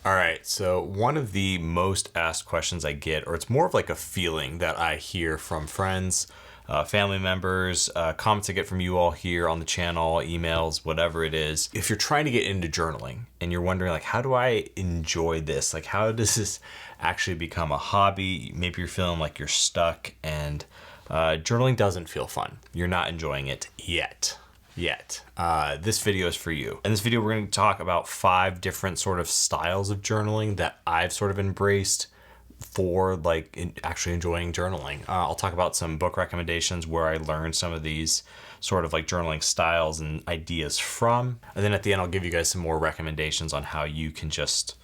All right, so one of the most asked questions I get, or it's more of like a feeling that I hear from friends, family members, comments I get from you all here on the channel, emails, whatever it is. If you're trying to get into journaling and you're wondering like, how do I enjoy this? Like, how does this actually become a hobby? Maybe you're feeling like you're stuck and journaling doesn't feel fun. You're not enjoying it yet. This video is for you. In this video, we're going to talk about 5 different sort of styles of journaling that I've sort of embraced for actually enjoying journaling. I'll talk about some book recommendations where I learned some of these sort of like journaling styles and ideas from. And then at the end, I'll give you guys some more recommendations on how you can just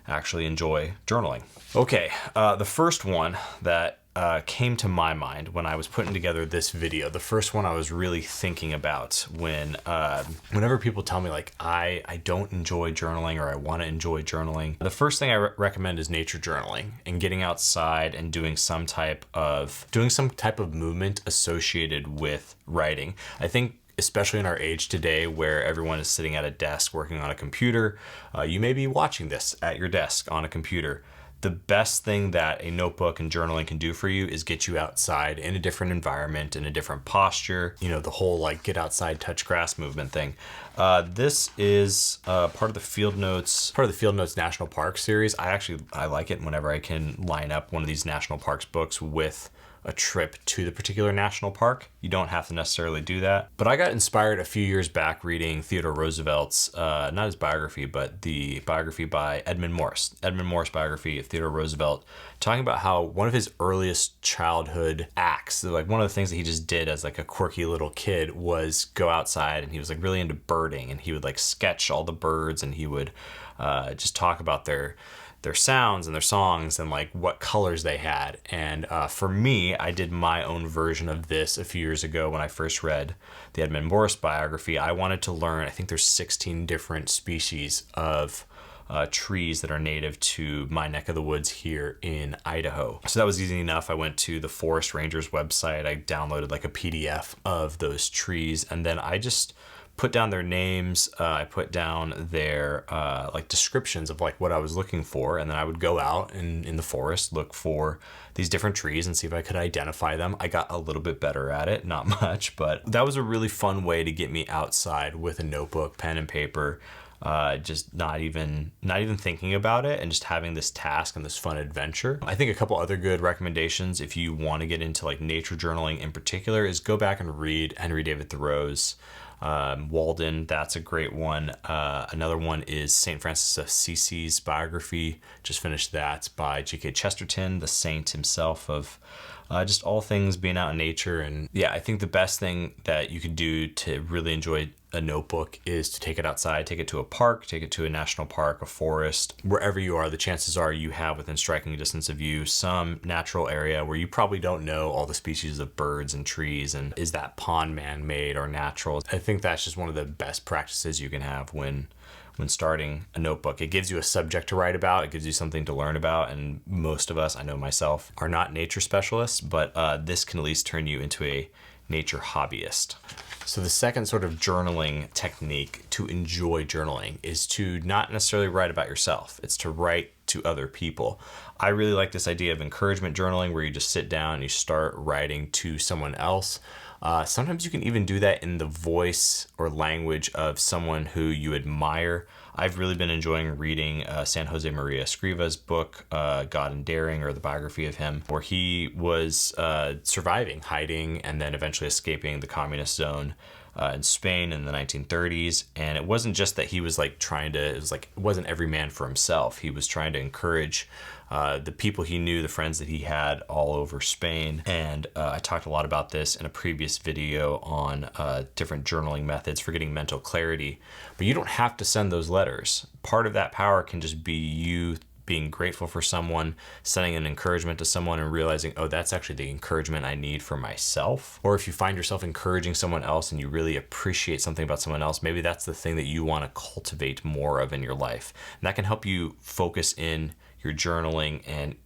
actually enjoy journaling. Okay, the first one that came to my mind when I was putting together this video, the first one I was really thinking about whenever people tell me like I don't enjoy journaling or I want to enjoy journaling, the first thing I recommend is nature journaling and getting outside and doing some type of movement associated with writing. I think especially in our age today where everyone is sitting at a desk working on a computer, you may be watching this at your desk on a computer. The best thing that a notebook and journaling can do for you is get you outside in a different environment, in a different posture, you know, the whole like get outside, touch grass movement thing. This is part of the Field Notes National Park series. I like it whenever I can line up one of these national parks books with a trip to the particular national park. You don't have to necessarily do that. But I got inspired a few years back reading Theodore Roosevelt's, not his biography, but the biography by Edmund Morris biography of Theodore Roosevelt, talking about how one of his earliest childhood acts, like one of the things that he just did as like a quirky little kid, was go outside, and he was like really into birding, and he would like sketch all the birds, and he would just talk about their sounds and their songs and like what colors they had. And for me, I did my own version of this a few years ago when I first read the Edmund Morris biography. I wanted to learn, I think there's 16 different species of trees that are native to my neck of the woods here in Idaho. So that was easy enough. I went to the Forest Rangers website. I downloaded like a PDF of those trees, and then I just put down their names. I put down their like descriptions of like what I was looking for, and then I would go out in the forest, look for these different trees and see if I could identify them. I got a little bit better at it, not much, but that was a really fun way to get me outside with a notebook, pen and paper, just not even thinking about it, and just having this task and this fun adventure. I think a couple other good recommendations if you want to get into like nature journaling in particular is go back and read Henry David Thoreau's Walden. That's a great one. Another one is St. Francis of Assisi's biography. Just finished that by G.K. Chesterton, the saint himself of just all things being out in nature. And yeah, I think the best thing that you can do to really enjoy a notebook is to take it outside, take it to a park, take it to a national park, a forest, wherever you are. The chances are you have within striking distance of you some natural area where you probably don't know all the species of birds and trees, and is that pond man-made or natural. I think that's just one of the best practices you can have when starting a notebook. It gives you a subject to write about, it gives you something to learn about, and most of us, I know myself, are not nature specialists, but this can at least turn you into a nature hobbyist. So the second sort of journaling technique to enjoy journaling is to not necessarily write about yourself. It's to write to other people. I really like this idea of encouragement journaling, where you just sit down and you start writing to someone else. Sometimes you can even do that in the voice or language of someone who you admire. I've really been enjoying reading San Jose Maria Escrivá's book, God and Daring, or the biography of him, where he was surviving, hiding, and then eventually escaping the communist zone in Spain in the 1930s. And it wasn't just that he was like it wasn't every man for himself. He was trying to encourage the people he knew, the friends that he had all over Spain. And I talked a lot about this in a previous video on different journaling methods for getting mental clarity. But you don't have to send those letters. Part of that power can just be you being grateful for someone, sending an encouragement to someone and realizing, oh, that's actually the encouragement I need for myself. Or if you find yourself encouraging someone else and you really appreciate something about someone else, maybe that's the thing that you want to cultivate more of in your life. And that can help you focus in your journaling. And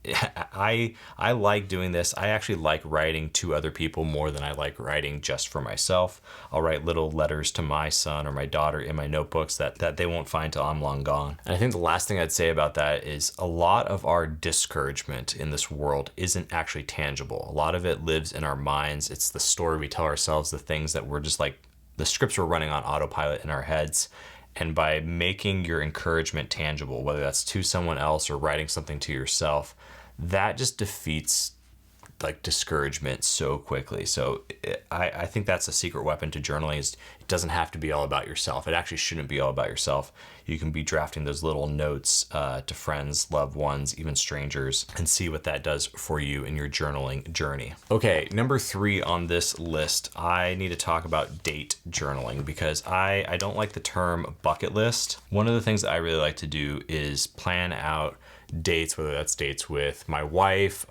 I like doing this. I actually like writing to other people more than I like writing just for myself. I'll write little letters to my son or my daughter in my notebooks that they won't find till I'm long gone. And I think the last thing I'd say about that is a lot of our discouragement in this world isn't actually tangible. A lot of it lives in our minds. It's the story we tell ourselves, the things that we're just like, the scripts we're running on autopilot in our heads. And by making your encouragement tangible, whether that's to someone else or writing something to yourself, that just defeats like discouragement so quickly. So I think that's a secret weapon to journaling, is it doesn't have to be all about yourself. It actually shouldn't be all about yourself. You can be drafting those little notes to friends, loved ones, even strangers, and see what that does for you in your journaling journey. Okay, number 3 on this list, I need to talk about date journaling, because I don't like the term bucket list. One of the things that I really like to do is plan out dates, whether that's dates with my wife,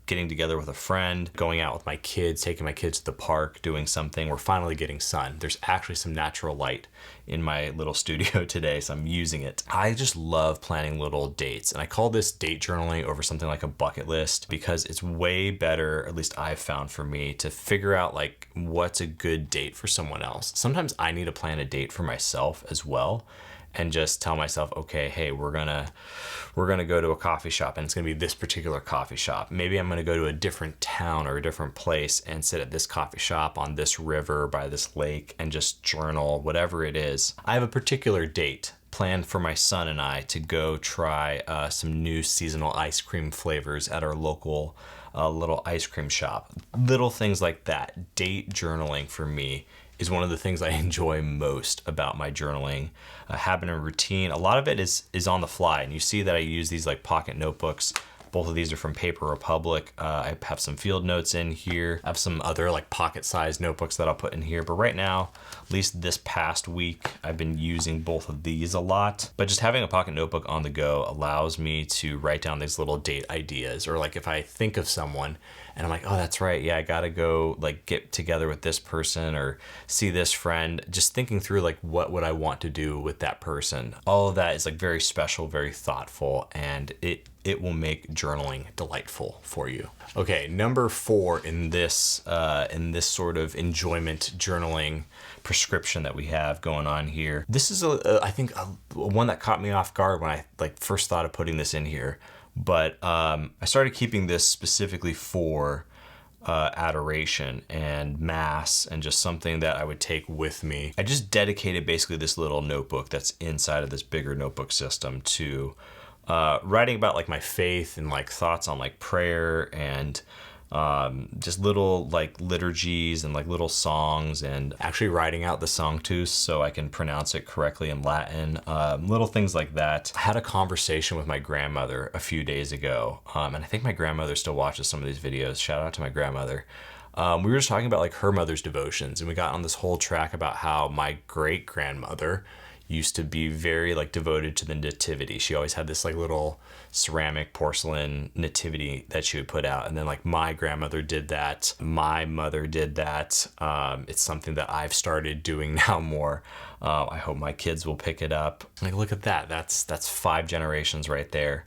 getting together with a friend, going out with my kids, taking my kids to the park, doing something. We're finally getting sun. There's actually some natural light in my little studio today, so I'm using it. I just love planning little dates, and I call this date journaling over something like a bucket list, because it's way better, at least I've found for me, to figure out like what's a good date for someone else. Sometimes I need to plan a date for myself as well, and just tell myself, okay, hey, we're gonna go to a coffee shop, and it's gonna be this particular coffee shop. Maybe I'm gonna go to a different town or a different place and sit at this coffee shop on this river by this lake and just journal, whatever it is. I have a particular date planned for my son and I to go try some new seasonal ice cream flavors at our local little ice cream shop. Little things like that. Date journaling for me is one of the things I enjoy most about my journaling habit and routine. A lot of it is on the fly, and you see that I use these like pocket notebooks. Both of these are from Paper Republic. I have some field notes in here. I have some other like pocket-sized notebooks that I'll put in here. But right now, at least this past week, I've been using both of these a lot. But just having a pocket notebook on the go allows me to write down these little date ideas. Or like if I think of someone and I'm like, oh, that's right, yeah, I gotta go like get together with this person or see this friend. Just thinking through like what would I want to do with that person. All of that is like very special, very thoughtful, and it will make journaling delightful for you. Okay, number 4 in this sort of enjoyment journaling prescription that we have going on here. This is I think one that caught me off guard when I like first thought of putting this in here. But I started keeping this specifically for adoration and mass, and just something that I would take with me. I just dedicated basically this little notebook that's inside of this bigger notebook system to writing about like my faith and like thoughts on like prayer and just little like liturgies and like little songs, and actually writing out the sanctus so I can pronounce it correctly in Latin, little things like that. I had a conversation with my grandmother a few days ago, and I think my grandmother still watches some of these videos. Shout out to my grandmother. We were just talking about like her mother's devotions, and we got on this whole track about how my great grandmother used to be very like devoted to the nativity. She always had this like little ceramic porcelain nativity that she would put out, and then like my grandmother did that, my mother did that. It's something that I've started doing now more. I hope my kids will pick it up. Like, look at that, that's 5 generations right there,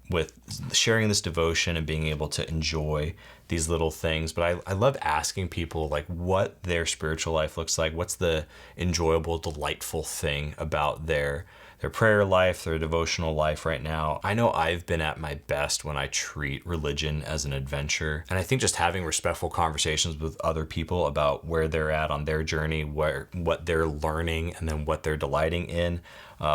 with sharing this devotion and being able to enjoy these little things. But I love asking people like what their spiritual life looks like. What's the enjoyable, delightful thing about their prayer life, their devotional life right now. I know I've been at my best when I treat religion as an adventure. And I think just having respectful conversations with other people about where they're at on their journey, what they're learning, and then what they're delighting in,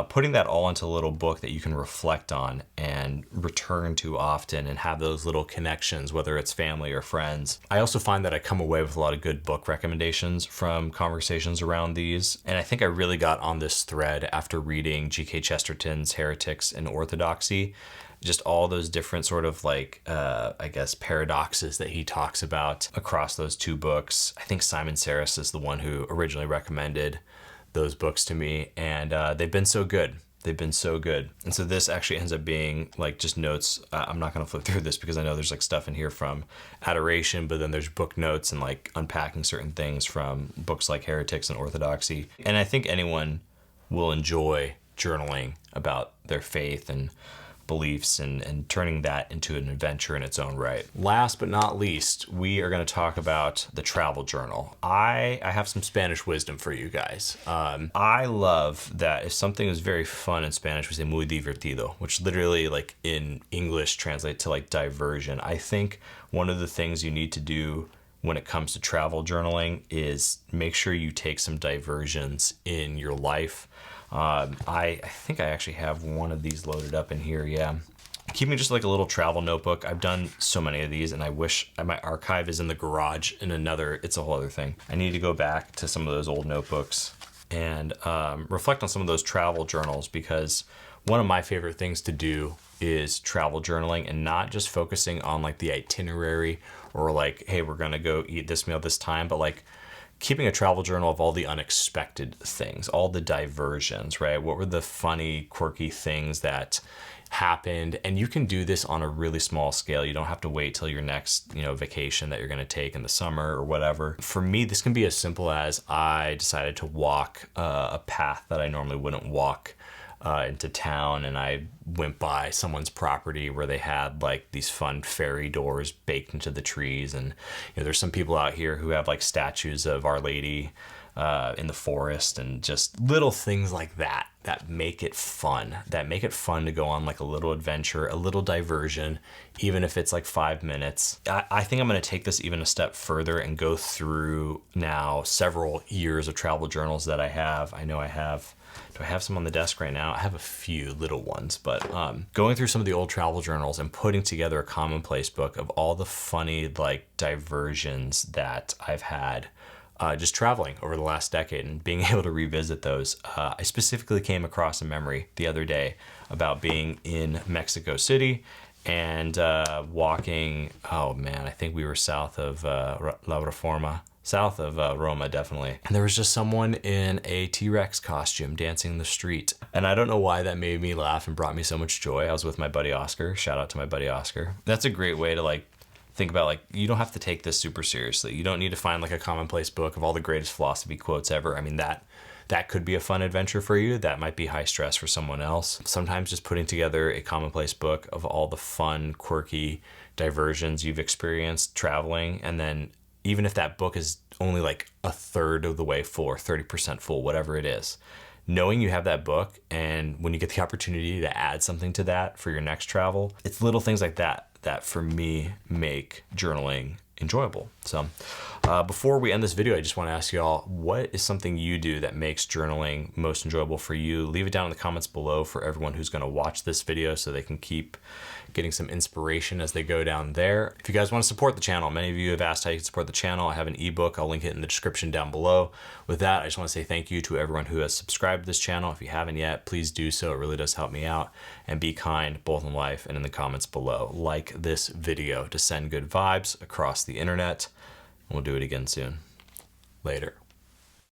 putting that all into a little book that you can reflect on and return to often and have those little connections, whether it's family or friends. I also find that I come away with a lot of good book recommendations from conversations around these. And I think I really got on this thread after reading G.K. Chesterton's Heretics and Orthodoxy. Just all those different sort of like, I guess, paradoxes that he talks about across those 2 books. I think Simon Saris is the one who originally recommended those books to me, and they've been so good. They've been so good. And so this actually ends up being like just notes. I'm not going to flip through this because I know there's like stuff in here from adoration, but then there's book notes and like unpacking certain things from books like Heretics and Orthodoxy. And I think anyone will enjoy journaling about their faith and beliefs and turning that into an adventure in its own right. Last but not least, we are going to talk about the travel journal. I have some Spanish wisdom for you guys. I love that if something is very fun in Spanish, we say muy divertido, which literally like in English translates to like diversion. I think one of the things you need to do when it comes to travel journaling is make sure you take some diversions in your life. I think I actually have one of these loaded up in here. Yeah. Keeping just like a little travel notebook. I've done so many of these and I wish my archive is in the garage in another, it's a whole other thing. I need to go back to some of those old notebooks and reflect on some of those travel journals, because one of my favorite things to do is travel journaling, and not just focusing on like the itinerary or like, hey, we're going to go eat this meal this time, but like keeping a travel journal of all the unexpected things, all the diversions, right? What were the funny, quirky things that happened? And you can do this on a really small scale. You don't have to wait till your next, vacation that you're going to take in the summer or whatever. For me, this can be as simple as I decided to walk a path that I normally wouldn't walk into town, and I went by someone's property where they had like these fun fairy doors baked into the trees, and there's some people out here who have like statues of Our Lady in the forest, and just little things like that make it fun, to go on like a little adventure, a little diversion, even if it's like 5 minutes. I think I'm going to take this even a step further and go through now several years of travel journals that I have. I know I have. Do I have some on the desk right now? I have a few little ones, but going through some of the old travel journals and putting together a commonplace book of all the funny like diversions that I've had just traveling over the last decade and being able to revisit those. I specifically came across a memory the other day about being in Mexico City and walking, oh man, I think we were south of La Reforma. South of Roma, definitely. And there was just someone in a T-Rex costume dancing in the street. And I don't know why that made me laugh and brought me so much joy. I was with my buddy Oscar. Shout out to my buddy Oscar. That's a great way to like think about like, you don't have to take this super seriously. You don't need to find like a commonplace book of all the greatest philosophy quotes ever. I mean, that could be a fun adventure for you. That might be high stress for someone else. Sometimes just putting together a commonplace book of all the fun, quirky diversions you've experienced traveling, and then even if that book is only like a third of the way full or 30% full, whatever it is, knowing you have that book, and when you get the opportunity to add something to that for your next travel, it's little things like that for me make journaling enjoyable. So before we end this video, I just want to ask y'all, what is something you do that makes journaling most enjoyable for you? Leave it down in the comments below for everyone who's going to watch this video so they can keep getting some inspiration as they go down there. If you guys want to support the channel, many of you have asked how you can support the channel. I have an ebook. I'll link it in the description down below. With that, I just want to say thank you to everyone who has subscribed to this channel. If you haven't yet, please do so. It really does help me out. And be kind, both in life and in the comments below. Like this video to send good vibes across the internet. We'll do it again soon. Later.